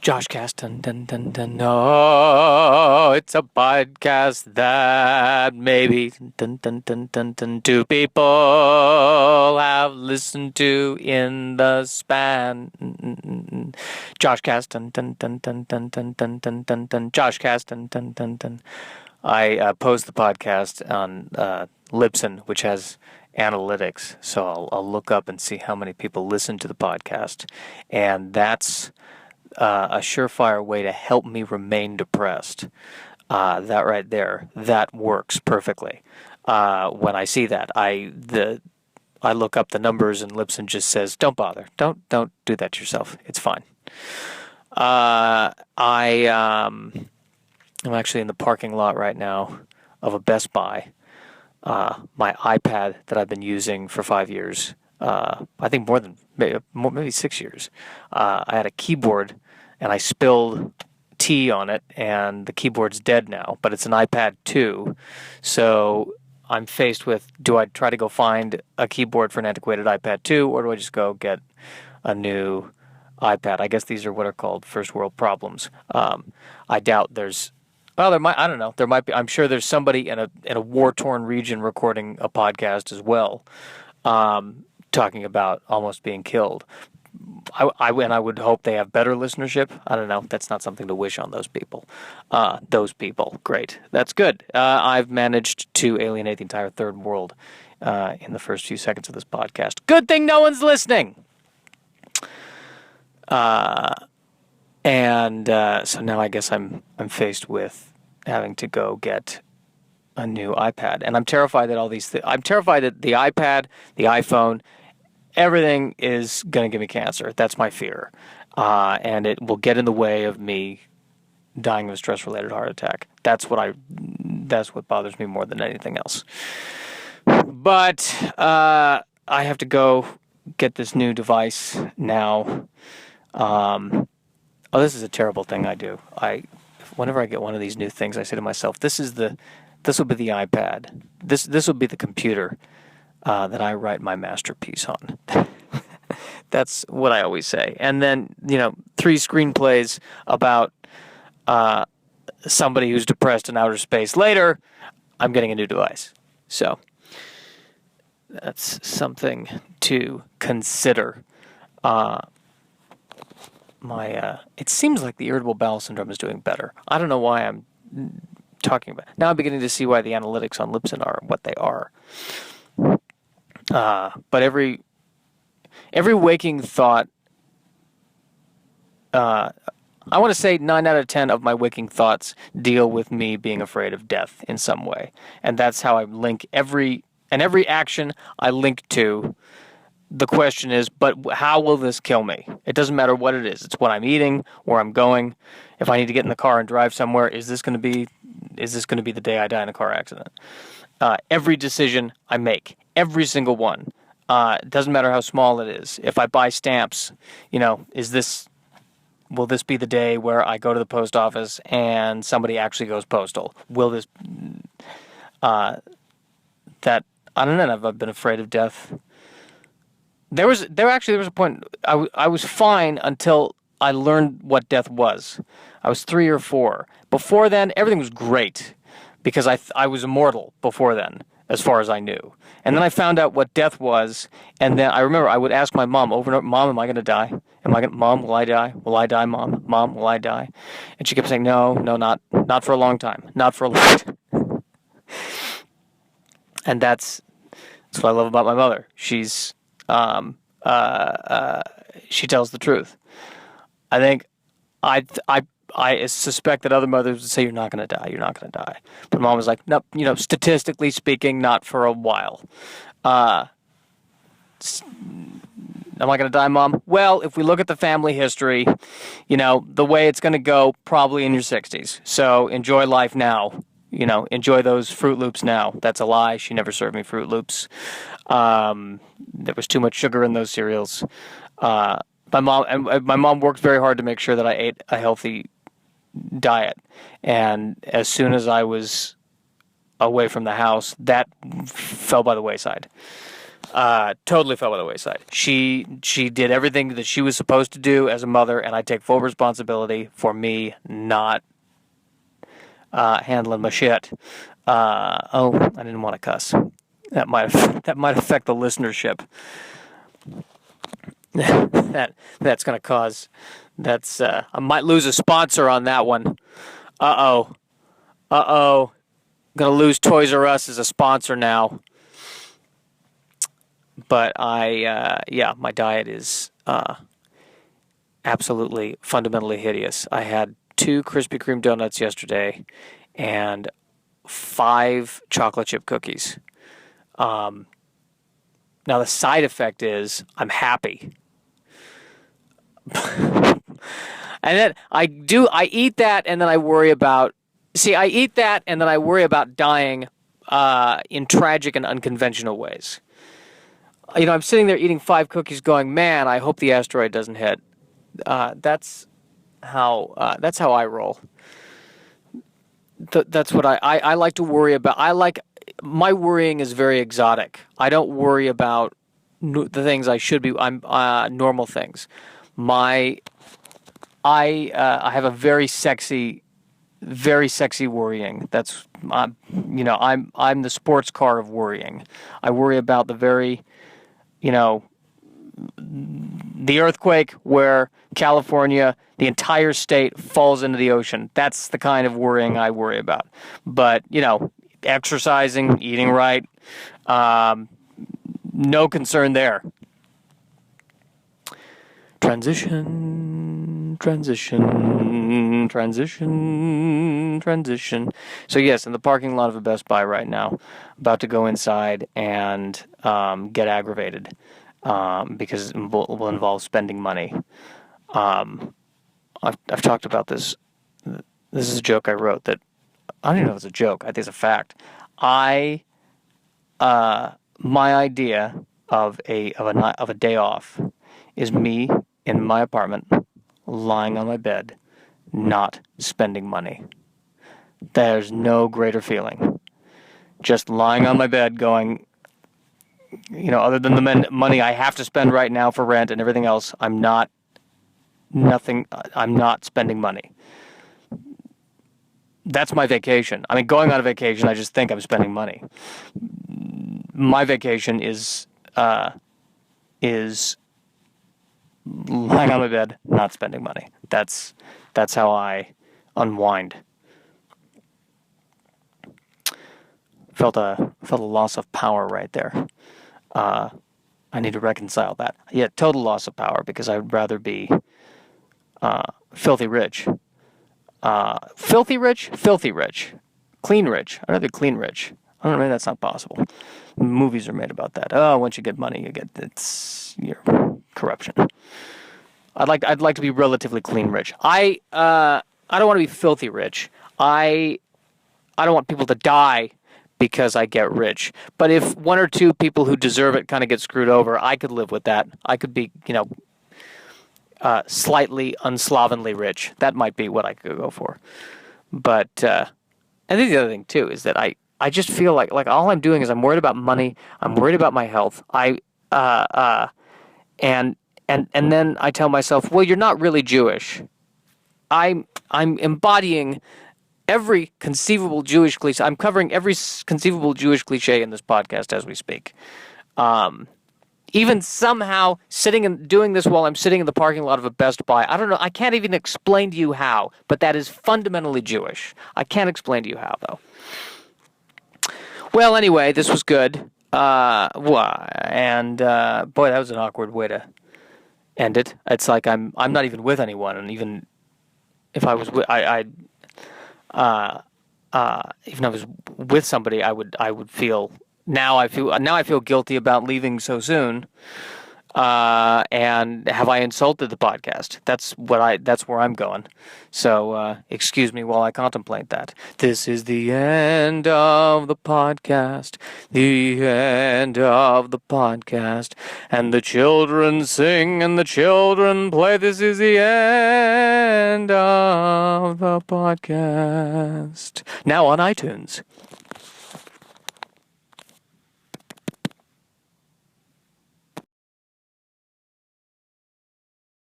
JoshCast, dun dun dun dun. No, it's a podcast that maybe dun dun dun dun dun two people have listened to in the span. JoshCast, dun dun dun dun dun dun dun dun dun dun. JoshCast, dun dun dun dun. I post the podcast on Libsyn, which has analytics, so I'll look up and see how many people listen to the podcast, and that's a surefire way to help me remain depressed. That right there, that works perfectly. When I see that, I look up the numbers, and Libsyn just says, "Don't bother. Don't do that yourself. It's fine." I'm actually in the parking lot right now of a Best Buy. My iPad that I've been using for 5 years, I think maybe 6 years. I had a keyboard, and I spilled tea on it, and the keyboard's dead now, but it's an iPad 2. So I'm faced with, do I try to go find a keyboard for an antiquated iPad 2, or do I just go get a new iPad? I guess these are what are called first world problems. I doubt there's... Well, I don't know. There might be. I'm sure there's somebody in a war-torn region recording a podcast as well, talking about almost being killed. I would hope they have better listenership. I don't know. That's not something to wish on those people. Great. That's good. I've managed to alienate the entire third world in the first few seconds of this podcast. Good thing no one's listening. So now I guess I'm faced with having to go get a new iPad, and I'm terrified that I'm terrified that the iPad, the iPhone, everything is going to give me cancer. That's my fear, and it will get in the way of me dying of a stress-related heart attack. That's what bothers me more than anything else. But I have to go get this new device now. This is a terrible thing I do. Whenever I get one of these new things, I say to myself, this will be the iPad. This will be the computer that I write my masterpiece on. That's what I always say. And then, 3 screenplays about somebody who's depressed in outer space later, I'm getting a new device. So that's something to consider. It seems like the irritable bowel syndrome is doing better. I don't know why I'm talking about it. Now I'm beginning to see why the analytics on Libsyn are what they are. But every waking thought, I want to say 9 out of 10 of my waking thoughts deal with me being afraid of death in some way. And that's how I link every action I link to. The question is, but how will this kill me? It doesn't matter what it is. It's what I'm eating, where I'm going. If I need to get in the car and drive somewhere, is this going to be the day I die in a car accident? Every decision I make, every single one, it doesn't matter how small it is. If I buy stamps, will this be the day where I go to the post office and somebody actually goes postal? Will this, I don't know, I've been afraid of death. There was a point I was fine until I learned what death was. I was 3 or 4. Before then, everything was great because I was immortal before then, as far as I knew. And then I found out what death was, and then I remember I would ask my mom over and over, "Mom, am I going to die? Mom, will I die? Will I die, Mom? Mom, will I die?" And she kept saying, "No, not for a long time. Not for a long time." And that's what I love about my mother. She's she tells the truth. I think I suspect that other mothers would say, "You're not going to die. You're not going to die." But Mom was like, "Nope. Statistically speaking, not for a while." Am I going to die, Mom? Well, if we look at the family history, the way it's going to go, probably in your 60s. So enjoy life now. Enjoy those Fruit Loops now. That's a lie. She never served me Fruit Loops. There was too much sugar in those cereals. My mom worked very hard to make sure that I ate a healthy diet. And as soon as I was away from the house, that fell by the wayside. totally fell by the wayside. She did everything that she was supposed to do as a mother, and I take full responsibility for me not handling my shit. I didn't want to cuss. That might affect the listenership. that's going to cause. I might lose a sponsor on that one. Uh oh. Going to lose Toys R Us as a sponsor now. But my diet is absolutely fundamentally hideous. I had 2 Krispy Kreme donuts yesterday and 5 chocolate chip cookies. Now the side effect is I'm happy. And then I eat that and then I worry about dying in tragic and unconventional ways. I'm sitting there eating 5 cookies going, man, I hope the asteroid doesn't hit. That's how I roll. That's what I like to worry about. My worrying is very exotic. I don't worry about the things I should be. I'm normal things. I have a very sexy worrying. That's I'm the sports car of worrying. I worry about the very, the earthquake where California, the entire state falls into the ocean. That's the kind of worrying I worry about. But exercising, eating right, no concern there. Transition. So yes, in the parking lot of a Best Buy right now, about to go inside and get aggravated because it will involve spending money. I've talked about this. This is a joke I wrote that I don't even know if it's a joke. I think it's a fact. My idea of a day off is me in my apartment, lying on my bed, not spending money. There's no greater feeling. Just lying on my bed going, other than the money I have to spend right now for rent and everything else, I'm not spending money. That's my vacation. I mean, going on a vacation, I just think I'm spending money. My vacation is lying on my bed, not spending money. That's how I unwind. Felt a loss of power right there. I need to reconcile that. Yeah, total loss of power because I'd rather be filthy rich. Filthy rich? Filthy rich. Clean rich. I'd rather be clean rich. I don't know, maybe that's not possible. Movies are made about that. Oh, once you get money, it's your corruption. I'd like to be relatively clean rich. I don't want to be filthy rich. I don't want people to die because I get rich. But if 1 or 2 people who deserve it kind of get screwed over, I could live with that. I could be, slightly unslovenly rich. That might be what I could go for. But I think the other thing too is that I just feel like all I'm doing is I'm worried about money. I'm worried about my health. And then I tell myself, well, you're not really Jewish. I'm embodying every conceivable Jewish cliche. I'm covering every conceivable Jewish cliche in this podcast as we speak. Even somehow sitting and doing this while I'm sitting in the parking lot of a Best Buy. I don't know. I can't even explain to you how, but that is fundamentally Jewish. I can't explain to you how, though. Well, anyway, this was good. Boy, that was an awkward way to end it. It's like I'm not even with anyone, and even if I was even if I was with somebody, I would feel. Now I feel guilty about leaving so soon. And have I insulted the podcast? That's where I'm going. So excuse me while I contemplate that. This is the end of the podcast. The end of the podcast. And the children sing and the children play. This is the end of the podcast. Now on iTunes.